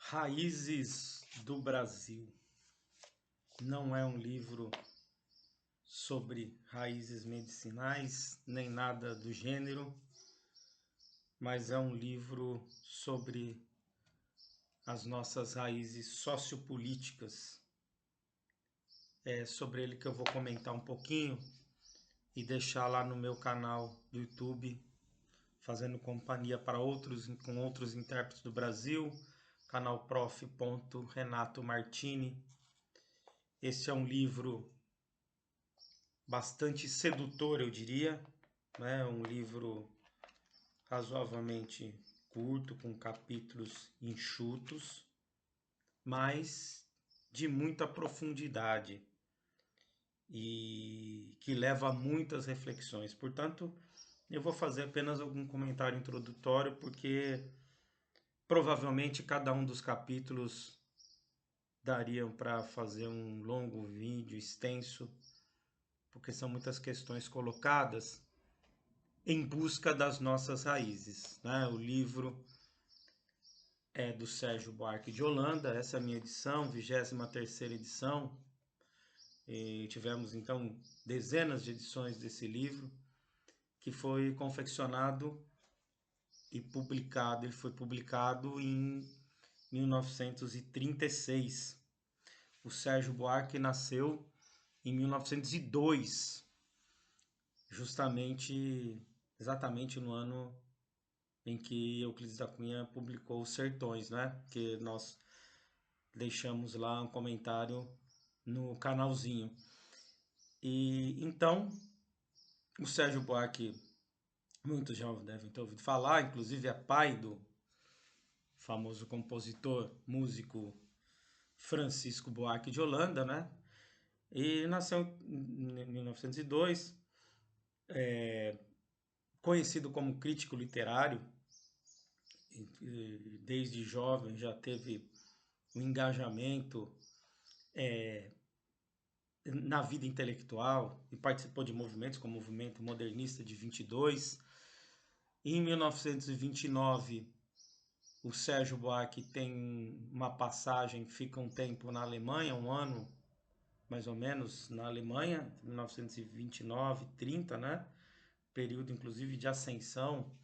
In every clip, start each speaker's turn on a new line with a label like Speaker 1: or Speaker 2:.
Speaker 1: Raízes do Brasil. Não é um livro sobre raízes medicinais, nem nada do gênero, mas é um livro sobre as nossas raízes sociopolíticas. É sobre ele que eu vou comentar um pouquinho e deixar lá no meu canal do YouTube, fazendo companhia para outros, com outros intérpretes do Brasil, canal Prof. Renato Martini. Esse é um livro bastante sedutor, eu diria, né? Um livro razoavelmente curto, com capítulos enxutos, mas de muita profundidade e que leva a muitas reflexões. Portanto, eu vou fazer apenas algum comentário introdutório, porque provavelmente cada um dos capítulos dariam para fazer um longo vídeo extenso, porque são muitas questões colocadas em busca das nossas raízes, né? O livro é do Sérgio Buarque de Holanda, essa é a minha edição, 23ª edição, e tivemos então dezenas de edições desse livro, que foi confeccionado e publicado, ele foi publicado em 1936. O Sérgio Buarque nasceu em 1902, exatamente no ano em que Euclides da Cunha publicou Os Sertões, né? Que nós deixamos lá um comentário no canalzinho. E então, o Sérgio Buarque, muitos já devem ter ouvido falar, inclusive é pai do famoso compositor, músico Francisco Buarque de Holanda, né? E nasceu em 1902, conhecido como crítico literário, desde jovem já teve um engajamento na vida intelectual e participou de movimentos como o Movimento Modernista de 22. Em 1929, o Sérgio Buarque tem uma passagem, fica um tempo na Alemanha, um ano mais ou menos na Alemanha, 1929, 30, né? Período inclusive de ascensão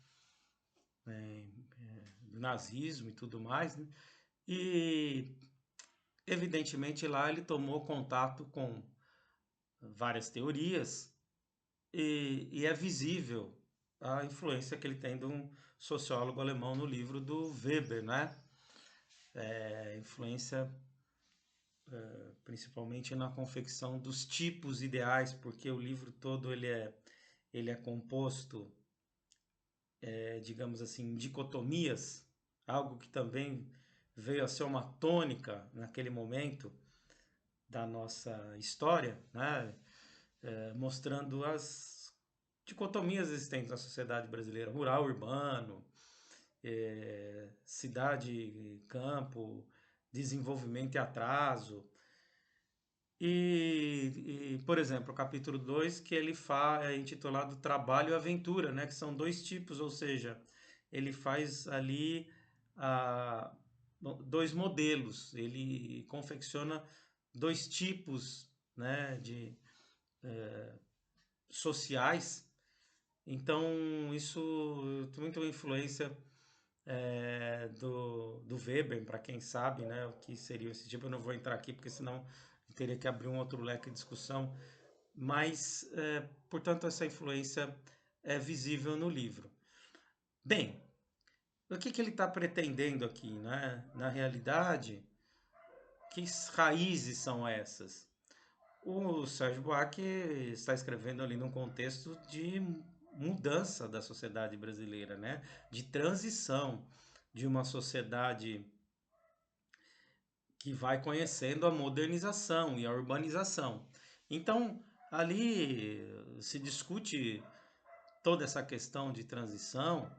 Speaker 1: do nazismo e tudo mais, né? E evidentemente lá ele tomou contato com várias teorias e é visível a influência que ele tem de um sociólogo alemão no livro do Weber, né? Influência principalmente na confecção dos tipos ideais, porque o livro todo ele é composto, digamos assim, dicotomias, algo que também veio a ser uma tônica naquele momento da nossa história, né? Mostrando as dicotomias existentes na sociedade brasileira, rural, urbano, cidade, campo, desenvolvimento e atraso. Por exemplo, o capítulo 2 que ele é intitulado Trabalho e Aventura, né? Que são dois tipos, ou seja, ele faz ali ah, dois modelos, ele confecciona dois tipos, né, de sociais. Então, isso tem muita influência do Weber, para quem sabe, né, o que seria esse tipo. Eu não vou entrar aqui, porque senão eu teria que abrir um outro leque de discussão. Mas, portanto, essa influência é visível no livro. Bem, o que ele está pretendendo aqui, né? Na realidade, que raízes são essas? O Sérgio Buarque está escrevendo ali num contexto de mudança da sociedade brasileira, né? De transição de uma sociedade que vai conhecendo a modernização e a urbanização. Então, ali se discute toda essa questão de transição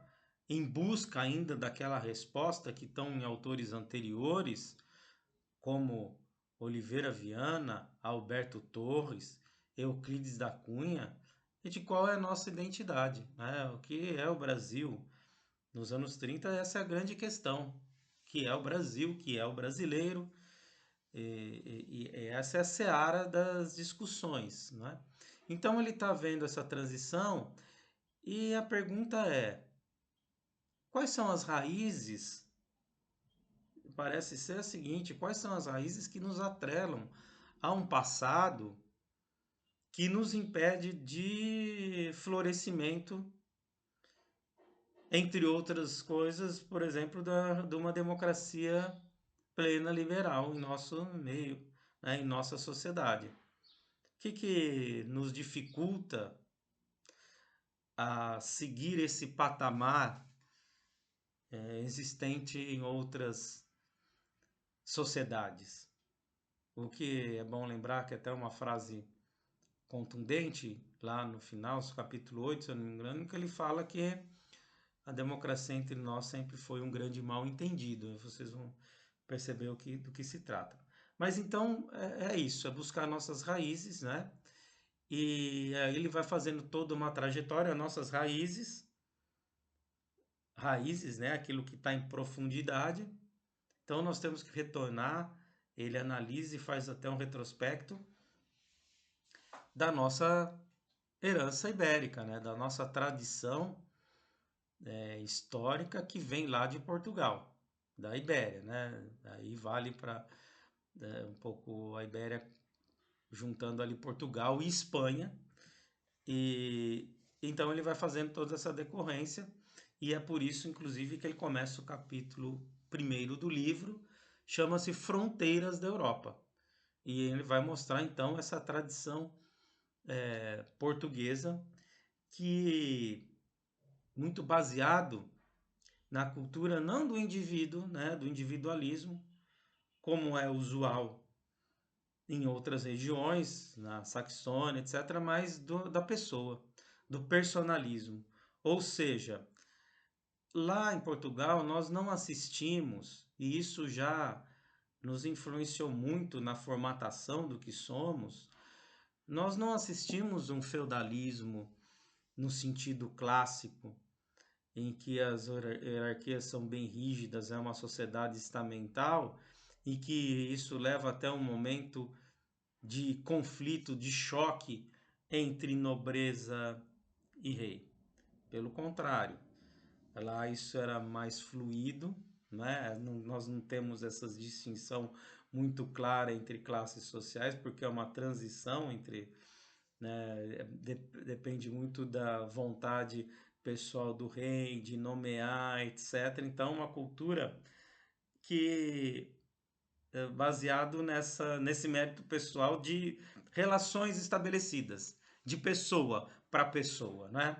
Speaker 1: em busca ainda daquela resposta que estão em autores anteriores, como Oliveira Viana, Alberto Torres, Euclides da Cunha, e de qual é a nossa identidade, né? O que é o Brasil? Nos anos 30, essa é a grande questão que é o Brasil, que é o brasileiro, e essa é a seara das discussões, né? Então ele está vendo essa transição e a pergunta é: quais são as raízes? Parece ser a seguinte: quais são as raízes que nos atrelam a um passado que nos impede de florescimento, entre outras coisas, por exemplo, de uma democracia plena liberal em nosso meio, né, em nossa sociedade? O que nos dificulta a seguir esse patamar existente em outras sociedades? O que é bom lembrar que até uma frase contundente lá no final, no capítulo 8, se eu não me engano, que ele fala que a democracia entre nós sempre foi um grande mal entendido. Vocês vão perceber do que se trata. Mas então é isso, é buscar nossas raízes, né? E aí ele vai fazendo toda uma trajetória, nossas raízes, né? Aquilo que está em profundidade. Então nós temos que retornar, ele analisa e faz até um retrospecto da nossa herança ibérica, né? Da nossa tradição histórica que vem lá de Portugal, da Ibéria, né? Aí vale para um pouco a Ibéria juntando ali Portugal e Espanha, e então ele vai fazendo toda essa decorrência, e é por isso, inclusive, que ele começa o capítulo primeiro do livro, chama-se Fronteiras da Europa, e ele vai mostrar então essa tradição portuguesa, que muito baseado na cultura não do indivíduo, né, do individualismo, como é usual em outras regiões, na Saxônia, etc., mas da pessoa, do personalismo. Ou seja, lá em Portugal nós não assistimos, e isso já nos influenciou muito na formatação do que somos, nós não assistimos um feudalismo no sentido clássico, em que as hierarquias são bem rígidas, é uma sociedade estamental, e que isso leva até um momento de conflito, de choque entre nobreza e rei. Pelo contrário, lá isso era mais fluido, né? Nós não temos essa distinção muito clara entre classes sociais, porque é uma transição entre, né, depende muito da vontade pessoal do rei, de nomear, etc. Então, uma cultura que é baseado nesse mérito pessoal de relações estabelecidas, de pessoa para pessoa, né?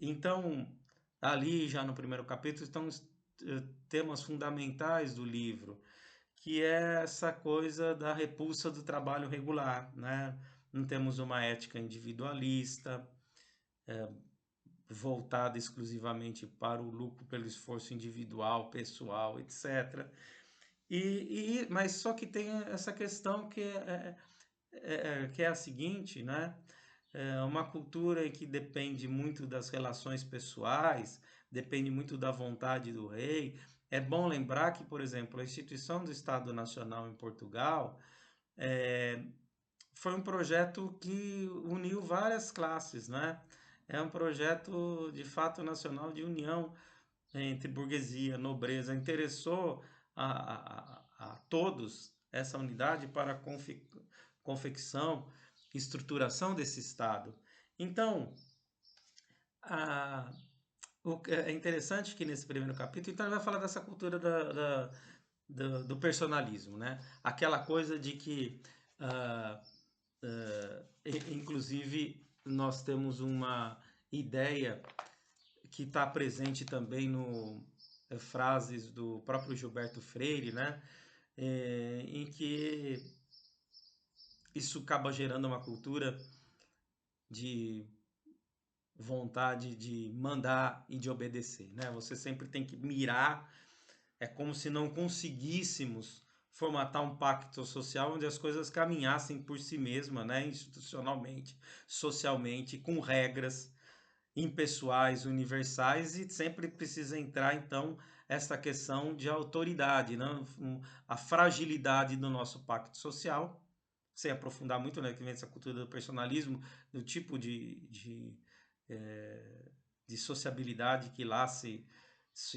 Speaker 1: Então, ali já no primeiro capítulo estão os temas fundamentais do livro, que é essa coisa da repulsa do trabalho regular, né? Não temos uma ética individualista, voltada exclusivamente para o lucro pelo esforço individual, pessoal, etc. Mas só que tem essa questão que é a seguinte, né? É uma cultura em que depende muito das relações pessoais, depende muito da vontade do rei. É bom lembrar que, por exemplo, a instituição do Estado Nacional em Portugal foi um projeto que uniu várias classes, né? É um projeto de fato nacional de união entre burguesia, nobreza, interessou a todos essa unidade para a confecção, estruturação desse Estado. Então, a, é interessante que nesse primeiro capítulo, então ele vai falar dessa cultura do personalismo, né? Aquela coisa de que, uh, inclusive, nós temos uma ideia que está presente também no frases do próprio Gilberto Freire, né? Em que isso acaba gerando uma cultura de vontade de mandar e de obedecer, né? Você sempre tem que mirar, é como se não conseguíssemos formatar um pacto social onde as coisas caminhassem por si mesma, né? Institucionalmente, socialmente, com regras, impessoais, universais, e sempre precisa entrar, então, essa questão de autoridade, né? A fragilidade do nosso pacto social, sem aprofundar muito, né, que vem essa cultura do personalismo, do tipo de sociabilidade que lá se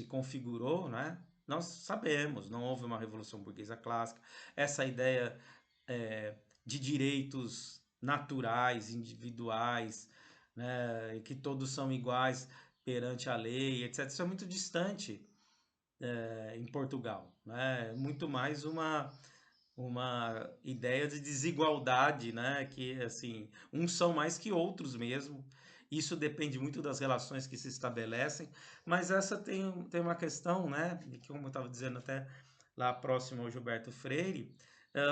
Speaker 1: configurou, né? Nós sabemos, não houve uma revolução burguesa clássica, essa ideia de direitos naturais, individuais, né, que todos são iguais perante a lei, etc. Isso é muito distante em Portugal, né? Muito mais uma ideia de desigualdade, né? Que assim, uns são mais que outros mesmo. Isso depende muito das relações que se estabelecem, mas essa tem uma questão, né? Que, como eu estava dizendo até lá próximo ao Gilberto Freire,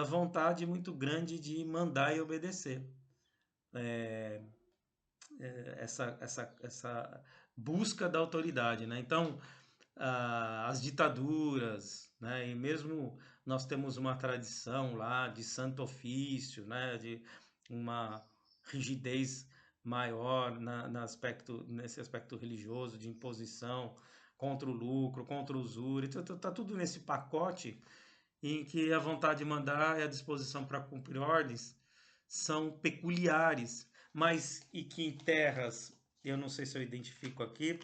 Speaker 1: vontade muito grande de mandar e obedecer. Essa busca da autoridade, né? Então, as ditaduras, né? E mesmo nós temos uma tradição lá de santo ofício, né? De uma rigidez maior nesse aspecto religioso, de imposição contra o lucro, contra o usura, tá tudo nesse pacote em que a vontade de mandar e a disposição para cumprir ordens são peculiares, mas e que em terras, eu não sei se eu identifico aqui,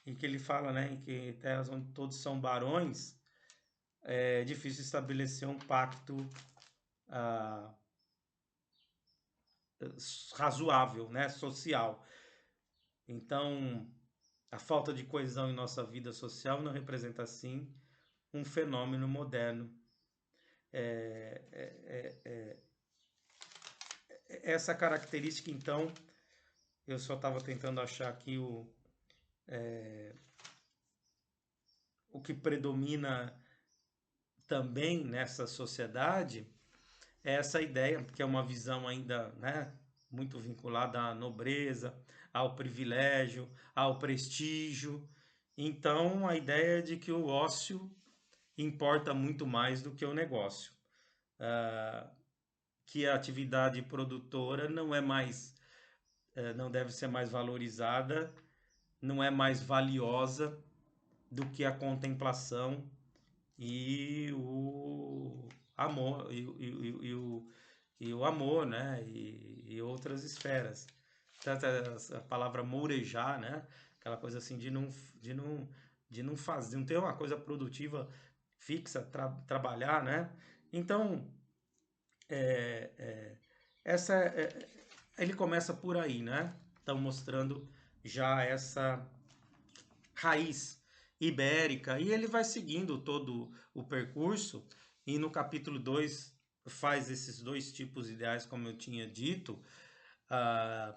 Speaker 1: em que ele fala, né, em que terras onde todos são barões, é difícil estabelecer um pacto ah, razoável, né, social. Então, a falta de coesão em nossa vida social não representa, assim, um fenômeno moderno. Essa característica, então, eu só estava tentando achar aqui o que predomina também nessa sociedade é essa ideia, que é uma visão ainda, né, muito vinculada à nobreza, ao privilégio, ao prestígio. Então, a ideia de que o ócio importa muito mais do que o negócio. Que a atividade produtora não é mais, não deve ser mais valorizada, não é mais valiosa do que a contemplação e o amor e o amor, né? E outras esferas. Tanto a palavra mourejar, né? Aquela coisa assim de não, de não fazer, de não ter uma coisa produtiva fixa, trabalhar, né? Então, é, é, essa ele começa por aí, né? Então, mostrando já essa raiz ibérica, e ele vai seguindo todo o percurso, e no capítulo 2 faz esses dois tipos ideais, como eu tinha dito,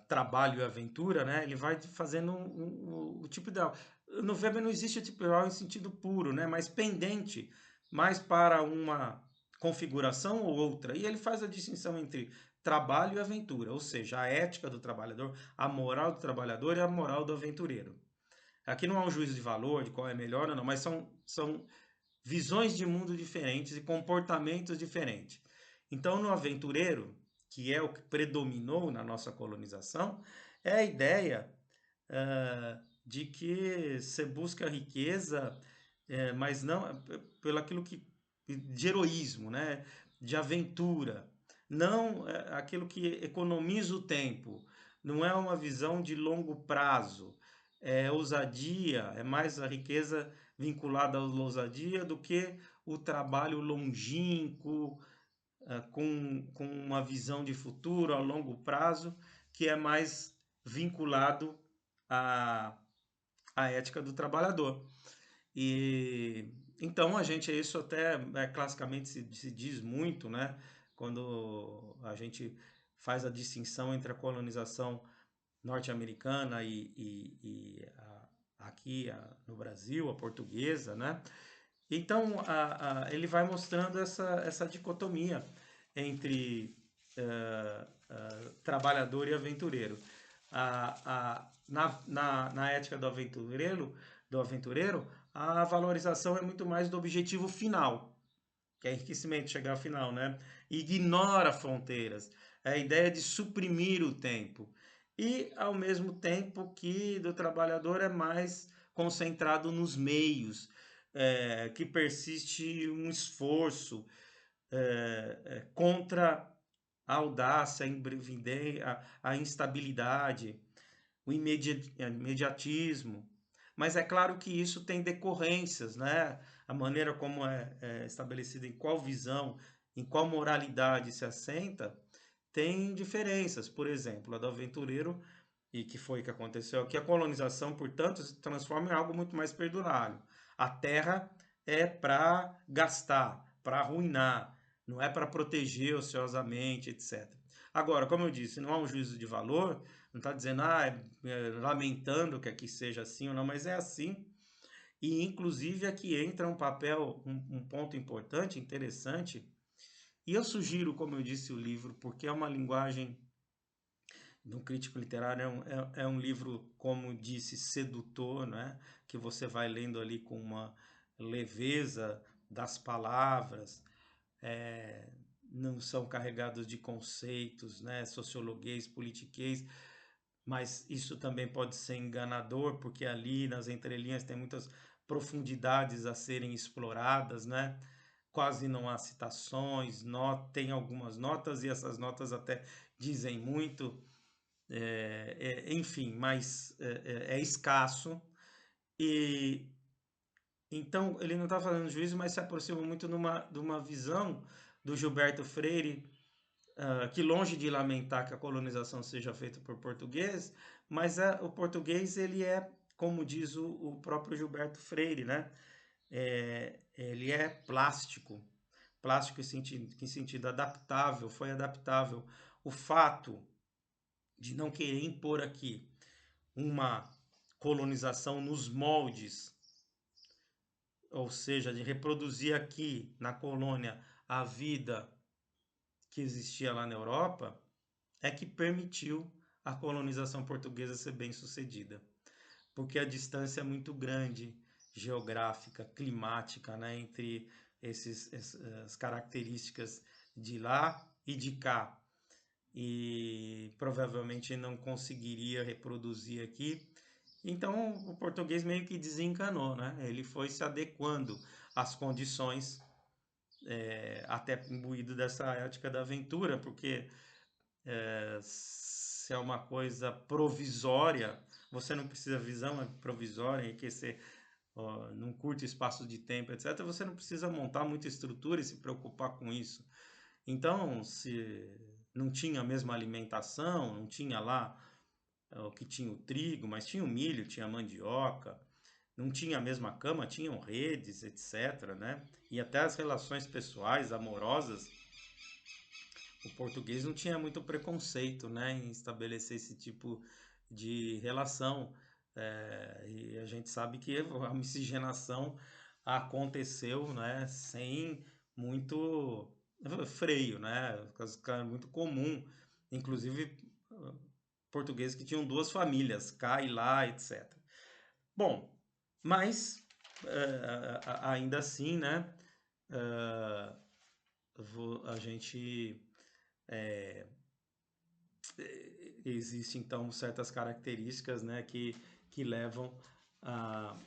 Speaker 1: trabalho e aventura, né? Ele vai fazendo o tipo ideal. No Weber não existe o tipo ideal em sentido puro, né? Mas pendente, mais para uma configuração ou outra. E ele faz a distinção entre trabalho e aventura, ou seja, a ética do trabalhador, a moral do trabalhador e a moral do aventureiro. Aqui não há um juízo de valor, de qual é melhor ou não, mas são visões de mundo diferentes e comportamentos diferentes. Então, no aventureiro, que é o que predominou na nossa colonização, é a ideia de que você busca a riqueza, mas não pelo aquilo que de heroísmo, né? De aventura, não aquilo que economiza o tempo, não é uma visão de longo prazo, é ousadia, é mais a riqueza vinculada à ousadia do que o trabalho longínquo, com uma visão de futuro a longo prazo, que é mais vinculado à, à ética do trabalhador. E então a gente, isso até classicamente se diz muito, né? Quando a gente faz a distinção entre a colonização norte-americana aqui no Brasil, a portuguesa, né? Então ele vai mostrando essa dicotomia entre trabalhador e aventureiro. Na ética do aventureiro, a valorização é muito mais do objetivo final, que é enriquecimento, chegar ao final, né? Ignora fronteiras. É a ideia de suprimir o tempo. e ao mesmo tempo que do trabalhador é mais concentrado nos meios, que persiste um esforço contra a audácia, a instabilidade, o imediatismo. Mas é claro que isso tem decorrências, né? A maneira como é estabelecida, em qual visão, em qual moralidade se assenta, tem diferenças. Por exemplo, a do aventureiro, e que foi o que aconteceu aqui, a colonização, portanto, se transforma em algo muito mais perdurário. A terra é para gastar, para arruinar, não é para proteger ociosamente, etc. Agora, como eu disse, não há um juízo de valor, não está dizendo, lamentando que aqui seja assim ou não, mas é assim. E, inclusive, aqui entra um papel, um ponto importante, interessante. E eu sugiro, como eu disse, o livro, porque é uma linguagem de um crítico literário, é um livro, como disse, sedutor, né? Que você vai lendo ali com uma leveza das palavras, é, não são carregados de conceitos, né? Sociologuês, politiquês, mas isso também pode ser enganador, porque ali nas entrelinhas tem muitas profundidades a serem exploradas, né? Quase não há citações, tem algumas notas e essas notas até dizem muito, enfim, mas é escasso. E então ele não está fazendo juízo, mas se aproxima muito de uma visão do Gilberto Freire, que longe de lamentar que a colonização seja feita por português, mas o português ele é, como diz o próprio Gilberto Freire, né? Ele é plástico, plástico em sentido adaptável, foi adaptável. O fato de não querer impor aqui uma colonização nos moldes, ou seja, de reproduzir aqui na colônia a vida que existia lá na Europa, é que permitiu a colonização portuguesa ser bem sucedida. Porque a distância é muito grande, geográfica, climática, né, entre essas características de lá e de cá. E provavelmente não conseguiria reproduzir aqui. Então o português meio que desencanou, né? Ele foi se adequando às condições, até imbuído dessa ética da aventura, porque se é uma coisa provisória, você não precisa visão é provisória, enriquecer num curto espaço de tempo, etc. Você não precisa montar muita estrutura e se preocupar com isso. Então, se não tinha a mesma alimentação, não tinha lá o que tinha o trigo, mas tinha o milho, tinha a mandioca, não tinha a mesma cama, tinham redes, etc, né? E até as relações pessoais, amorosas, o português não tinha muito preconceito, né, em estabelecer esse tipo de relação. E a gente sabe que a miscigenação aconteceu, né, sem muito freio, né, muito comum, inclusive portugueses que tinham duas famílias, cá e lá, etc. Bom, mas ainda assim, né, a gente existem então certas características, né, que levam a,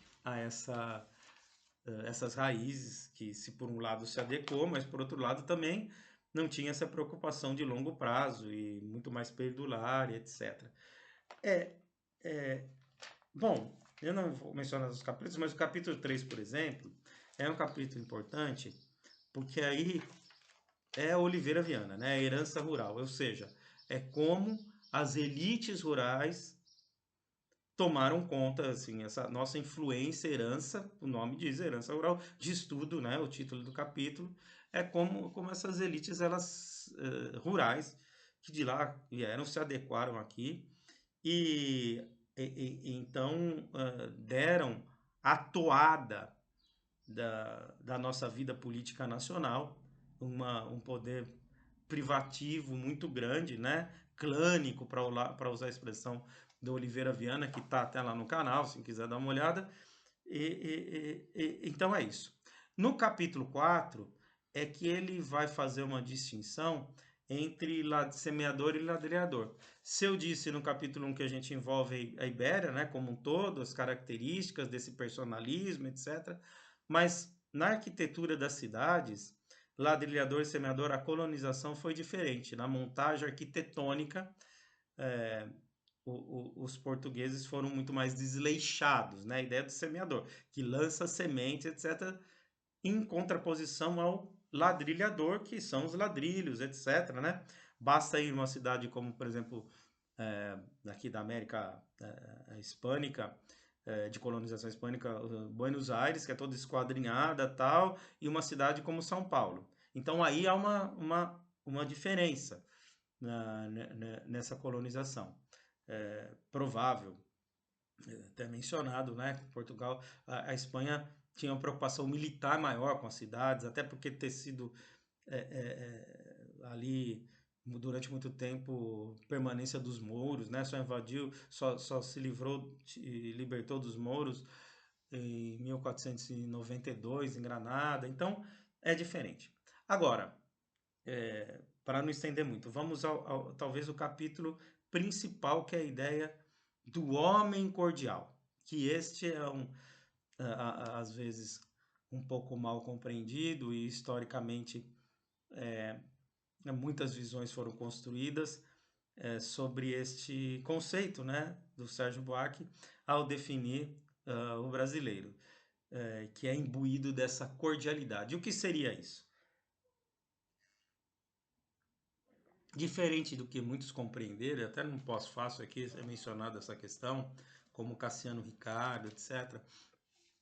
Speaker 1: essas raízes que, se por um lado se adequou, mas por outro lado também não tinha essa preocupação de longo prazo e muito mais perdular, etc. É, é, bom, eu não vou mencionar os capítulos, mas o capítulo 3, por exemplo, é um capítulo importante porque aí é Oliveira Viana, né? A herança rural, ou seja, é como as elites rurais tomaram conta, assim, essa nossa influência, herança, o nome diz herança rural, de estudo, né? O título do capítulo é como essas elites, elas rurais, que de lá vieram, se adequaram aqui e, então deram a toada da nossa vida política nacional, um poder privativo muito grande, né? Clânico, para usar a expressão do Oliveira Viana, que está até lá no canal, se quiser dar uma olhada. Então é isso. No capítulo 4 é que ele vai fazer uma distinção entre semeador e ladrilhador. Se eu disse no capítulo 1 que a gente envolve a Ibéria, né, como um todo, as características desse personalismo, etc., mas na arquitetura das cidades, ladrilhador e semeador, a colonização foi diferente. Na montagem arquitetônica, os portugueses foram muito mais desleixados, né? A ideia do semeador, que lança semente, etc., em contraposição ao ladrilhador, que são os ladrilhos, etc., né? Basta ir uma cidade como, por exemplo, aqui da América hispânica, de colonização hispânica, Buenos Aires, que é toda esquadrinhada tal, e uma cidade como São Paulo. Então aí há uma diferença nessa colonização. Provável, até mencionado, né? Portugal, a Espanha tinha uma preocupação militar maior com as cidades, até porque ter sido ali durante muito tempo permanência dos mouros, né? Só invadiu, só se livrou e libertou dos mouros em 1492 em Granada. Então é diferente. Agora, para não estender muito, vamos talvez o capítulo principal, que é a ideia do homem cordial, que este é às vezes um pouco mal compreendido e historicamente muitas visões foram construídas sobre este conceito, né, do Sérgio Buarque ao definir o brasileiro, que é imbuído dessa cordialidade. E o que seria isso? Diferente do que muitos compreenderam, até no pós-fácil aqui é mencionada essa questão, como Cassiano Ricardo, etc.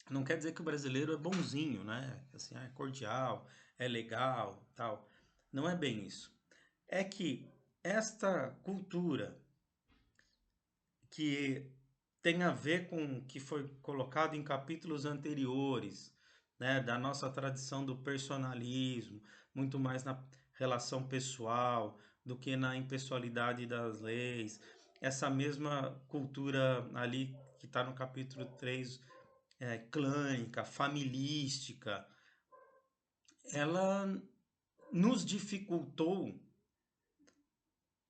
Speaker 1: Não quer dizer que o brasileiro é bonzinho, né? Assim, é cordial, é legal, tal. Não é bem isso. É que esta cultura que tem a ver com o que foi colocado em capítulos anteriores, né, da nossa tradição do personalismo, muito mais na relação pessoal do que na impessoalidade das leis. Essa mesma cultura ali que está no capítulo 3, clânica, familística, ela nos dificultou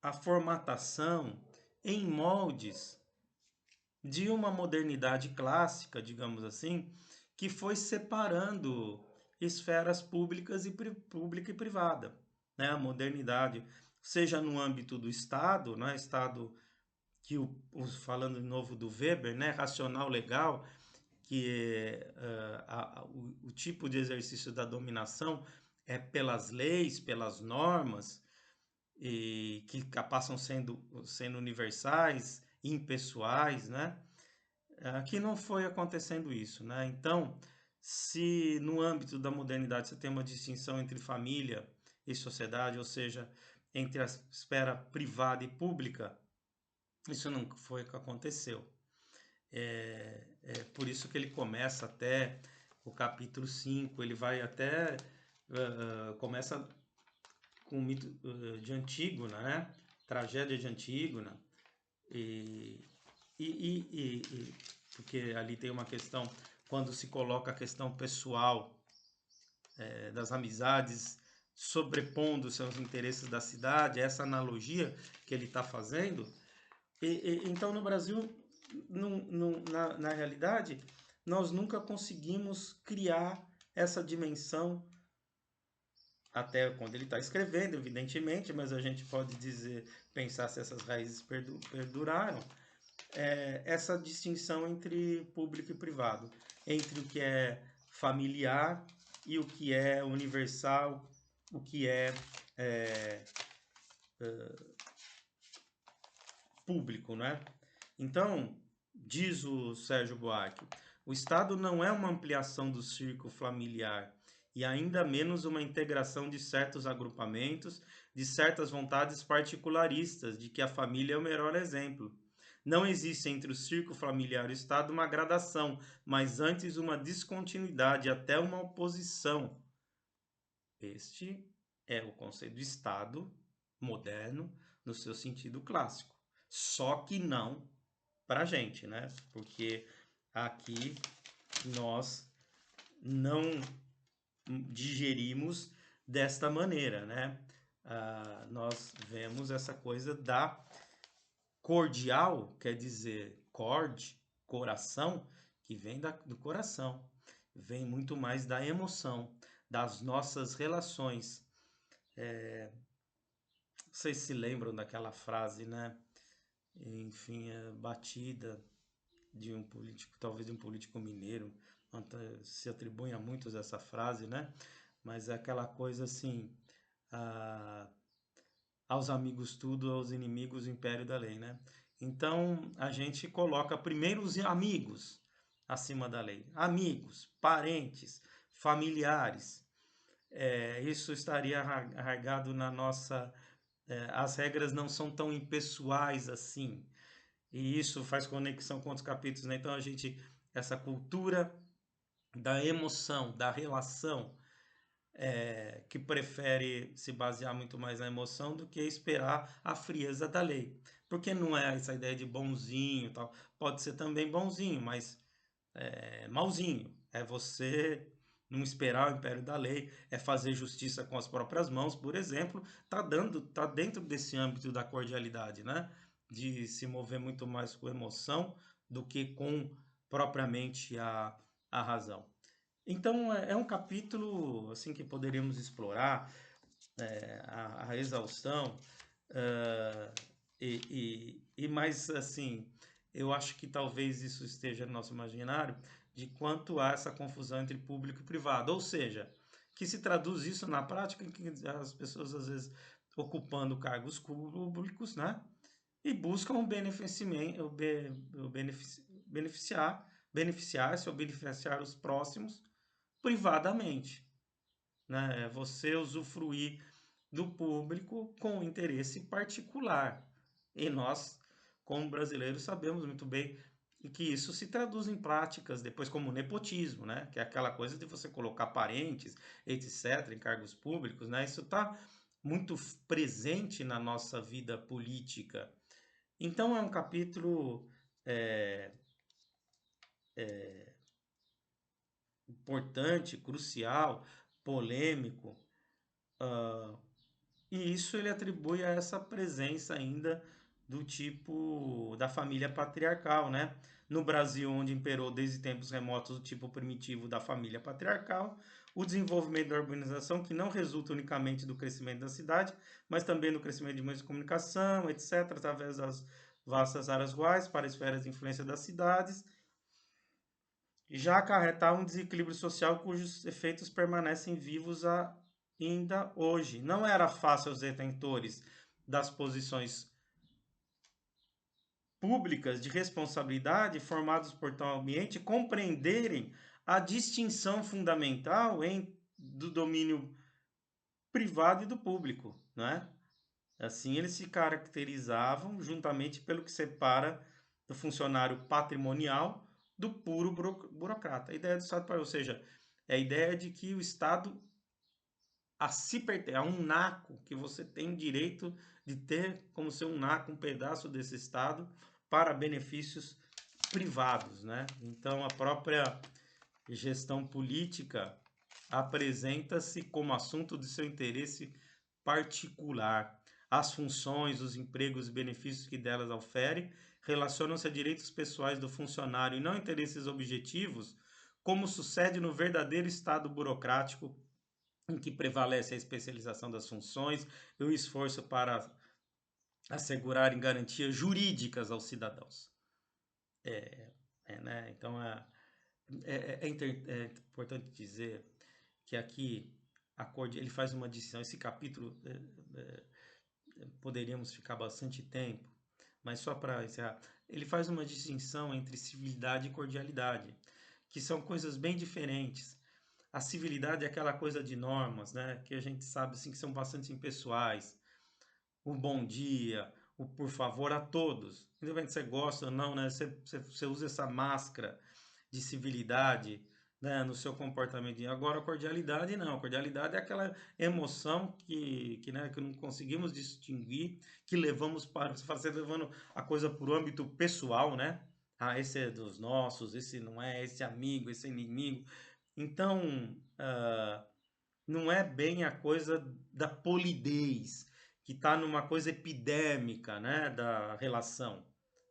Speaker 1: a formatação em moldes de uma modernidade clássica, digamos assim, que foi separando esferas públicas e pública e privada, né? A modernidade, seja no âmbito do Estado, né? Estado que falando de novo do Weber, né? Racional legal, que o tipo de exercício da dominação é pelas leis, pelas normas, e que passam sendo universais, impessoais, né? Aqui não foi acontecendo isso, né? Então, se no âmbito da modernidade você tem uma distinção entre família e sociedade, ou seja, entre a esfera privada e pública, isso não foi o que aconteceu. É por isso que ele começa até o capítulo 5, ele vai até começa com o mito de Antígona, né? Tragédia de Antígona, e, porque ali tem uma questão, quando se coloca a questão pessoal das amizades sobrepondo seus interesses da cidade, essa analogia que ele está fazendo. Então, no Brasil, na realidade, nós nunca conseguimos criar essa dimensão, até quando ele está escrevendo, evidentemente, mas a gente pode dizer, pensar se essas raízes perduraram, essa distinção entre público e privado, entre o que é familiar e o que é universal, o que é público, né? Então, diz o Sérgio Buarque, o Estado não é uma ampliação do círculo familiar e ainda menos uma integração de certos agrupamentos, de certas vontades particularistas, de que a família é o melhor exemplo. Não existe entre o círculo familiar e o Estado uma gradação, mas antes uma descontinuidade, até uma oposição. Este é o conceito do Estado moderno no seu sentido clássico. Só que não para a gente, né? Porque aqui nós não digerimos desta maneira, né? nós vemos essa coisa da cordial, quer dizer, cord, coração, que vem do coração, vem muito mais da emoção, das nossas relações. Vocês se lembram daquela frase, né? Enfim, batida de um político, talvez de um político mineiro, se atribui a muitos essa frase, né? Mas é aquela coisa assim, aos amigos tudo, aos inimigos o império da lei, né? Então a gente coloca primeiro os amigos acima da lei, amigos, parentes, familiares. Isso estaria arraigado na nossa. As regras não são tão impessoais assim. E isso faz conexão com outros capítulos, né? Então a gente, essa cultura da emoção, da relação, que prefere se basear muito mais na emoção do que esperar a frieza da lei. Porque não é essa ideia de bonzinho e tal. Pode ser também bonzinho, mas malzinho. É você não esperar o império da lei, é fazer justiça com as próprias mãos, por exemplo, tá dentro desse âmbito da cordialidade, né? De se mover muito mais com emoção do que com propriamente a razão. Então é um capítulo assim que poderíamos explorar a exaustão e mais assim, eu acho que talvez isso esteja no nosso imaginário de quanto há essa confusão entre público e privado, ou seja, que se traduz isso na prática em que as pessoas às vezes ocupando cargos públicos, né? E buscam o beneficiar-se ou beneficiar os próximos privadamente, né? É você usufruir do público com interesse particular. E nós, como brasileiros, sabemos muito bem que isso se traduz em práticas depois como nepotismo, né? Que é aquela coisa de você colocar parentes, etc., em cargos públicos, né? Isso está muito presente na nossa vida política. Então é um capítulo é, importante, crucial, polêmico, e isso ele atribui a essa presença ainda do tipo da família patriarcal, né? No Brasil, onde imperou desde tempos remotos o tipo primitivo da família patriarcal, o desenvolvimento da urbanização, que não resulta unicamente do crescimento da cidade, mas também do crescimento de meios de comunicação, etc., através das vastas áreas rurais para esferas de influência das cidades, já acarretar um desequilíbrio social cujos efeitos permanecem vivos ainda hoje. Não era fácil aos detentores das posições públicas de responsabilidade formados por tal ambiente compreenderem a distinção fundamental do domínio privado e do público, né? Assim, eles se caracterizavam juntamente pelo que separa do funcionário patrimonial do puro burocrata. A ideia do Estado, ou seja, é a ideia de que o Estado a se pertence, é um naco que você tem direito de ter como seu um naco, um pedaço desse Estado para benefícios privados, né? Então a própria gestão política apresenta-se como assunto de seu interesse particular. As funções, os empregos e benefícios que delas oferem relacionam-se a direitos pessoais do funcionário e não interesses objetivos, como sucede no verdadeiro Estado burocrático em que prevalece a especialização das funções e o esforço para assegurarem garantias jurídicas aos cidadãos. Né? Então, é importante dizer que aqui ele faz uma distinção. Esse capítulo poderíamos ficar bastante tempo, mas só para encerrar, ele faz uma distinção entre civilidade e cordialidade, que são coisas bem diferentes. A civilidade é aquela coisa de normas, né, que a gente sabe assim, que são bastante impessoais. O bom dia, o por favor a todos. Independente se você gosta ou não, né, você usa essa máscara de civilidade, né, no seu comportamento. Agora, a cordialidade não. A cordialidade é aquela emoção né, que não conseguimos distinguir, que levamos para. Você fala, você levando a coisa para o âmbito pessoal, né? Ah, esse é dos nossos, esse não é, esse é amigo, esse é inimigo. Então, não é bem a coisa da polidez, que está numa coisa epidêmica, né, da relação.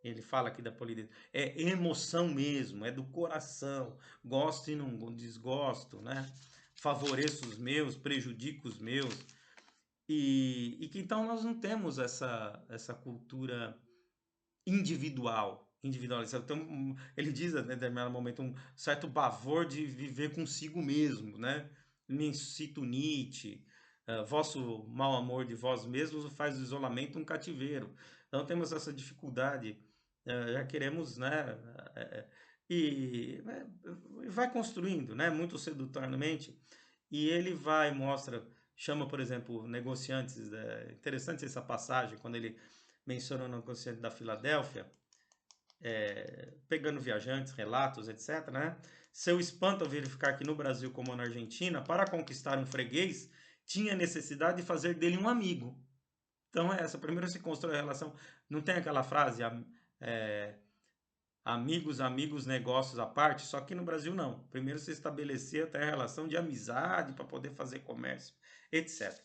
Speaker 1: Ele fala aqui da polidez. É emoção mesmo, é do coração. Gosto e não desgosto, né? Favoreço os meus, prejudico os meus. E que então nós não temos essa cultura individual, individualizado. Então, ele diz, né, em determinado momento, um certo pavor de viver consigo mesmo, né? Me cito Nietzsche, vosso mau amor de vós mesmos faz do isolamento um cativeiro. Então, temos essa dificuldade, já queremos, né? E vai construindo, né? Muito sedutoramente, e ele vai, mostra, chama, por exemplo, negociantes, interessante essa passagem, quando ele menciona no Consciente da Filadélfia, pegando viajantes, relatos, etc., né? Seu espanto ao verificar que no Brasil, como na Argentina, para conquistar um freguês, tinha necessidade de fazer dele um amigo. Então é essa, primeiro se constrói a relação, não tem aquela frase, é, amigos, amigos, negócios à parte, só que no Brasil não. Primeiro se estabelecer até a relação de amizade para poder fazer comércio, etc.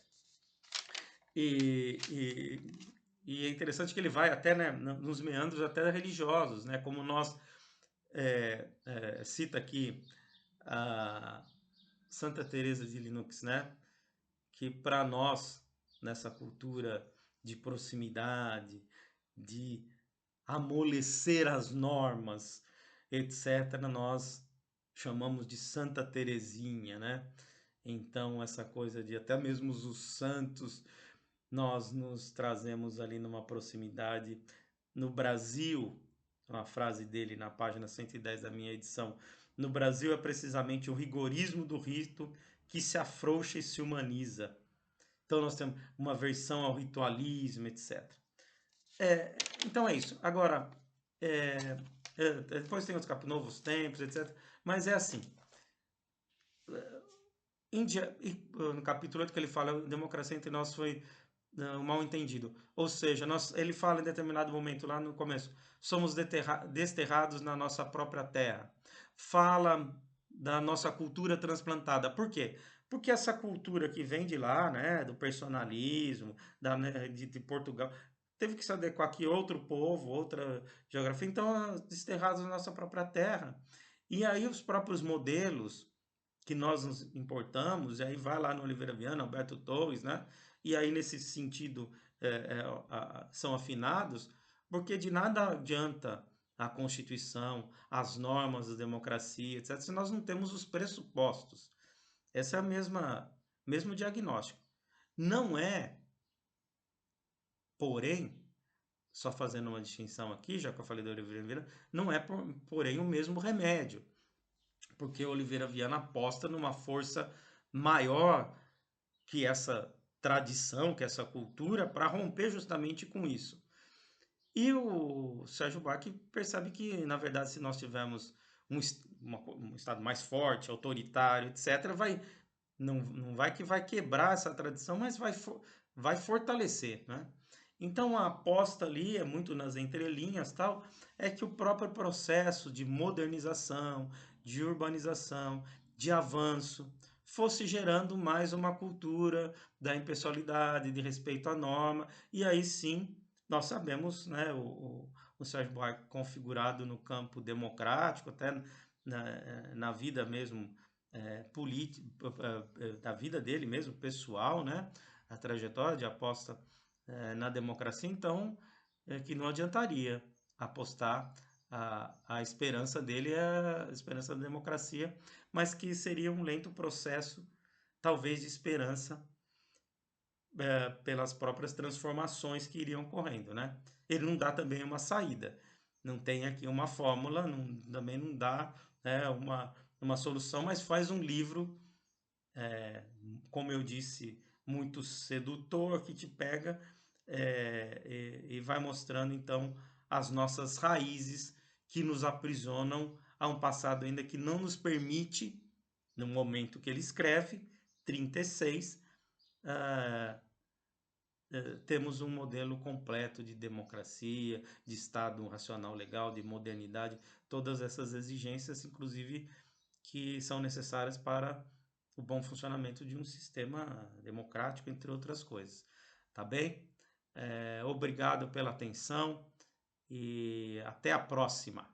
Speaker 1: E, e, e é interessante que ele vai até, né, nos meandros até religiosos, né, como nós cita aqui a Santa Teresa de Linux, né, que para nós nessa cultura de proximidade, de amolecer as normas, etc., nós chamamos de Santa Teresinha, né? Então essa coisa de até mesmo os santos nós nos trazemos ali numa proximidade. No Brasil, uma frase dele na página 110 da minha edição, no Brasil é precisamente o rigorismo do rito que se afrouxa e se humaniza. Então nós temos uma versão ao ritualismo, etc. Então é isso. Agora, é, depois tem outros capítulos, Novos Tempos, etc. Mas é assim, Índia, no capítulo 8 que ele fala, a democracia entre nós foi um mal entendido. Ou seja, ele fala em determinado momento, lá no começo, somos desterrados na nossa própria terra. Fala da nossa cultura transplantada. Por quê? Porque essa cultura que vem de lá, né, do personalismo, né, de Portugal, teve que se adequar aqui outro povo, outra geografia. Então, desterrados na nossa própria terra. E aí os próprios modelos que nós nos importamos, e aí vai lá no Oliveira Viana, Alberto Torres, né? E aí nesse sentido são afinados, porque de nada adianta a Constituição, as normas da democracia, etc., se nós não temos os pressupostos. Essa é a mesmo diagnóstico. Não é, porém, só fazendo uma distinção aqui, já que eu falei do Oliveira Viana, não é, porém, o mesmo remédio, porque o Oliveira Viana aposta numa força maior que essa tradição, que essa cultura, para romper justamente com isso. E o Sérgio Bach percebe que, na verdade, se nós tivermos um Estado mais forte, autoritário, etc., não vai que vai quebrar essa tradição, mas vai fortalecer, né? Então a aposta ali é muito nas entrelinhas, tal, é que o próprio processo de modernização, de urbanização, de avanço, fosse gerando mais uma cultura da impessoalidade, de respeito à norma, e aí sim nós sabemos, né, o Sérgio Buarque configurado no campo democrático, até na vida mesmo política, da vida dele mesmo, pessoal, né, a trajetória de aposta na democracia, então que não adiantaria apostar a esperança dele é a esperança da democracia, mas que seria um lento processo, talvez de esperança pelas próprias transformações que iriam ocorrendo, né? Ele não dá também uma saída, não tem aqui uma fórmula, também não dá uma solução, mas faz um livro, como eu disse, muito sedutor, que te pega e vai mostrando então as nossas raízes que nos aprisionam a um passado ainda que não nos permite, no momento que ele escreve, 36, temos um modelo completo de democracia, de Estado racional legal, de modernidade, todas essas exigências, inclusive, que são necessárias para o bom funcionamento de um sistema democrático, entre outras coisas. Tá bem? Obrigado pela atenção e até a próxima.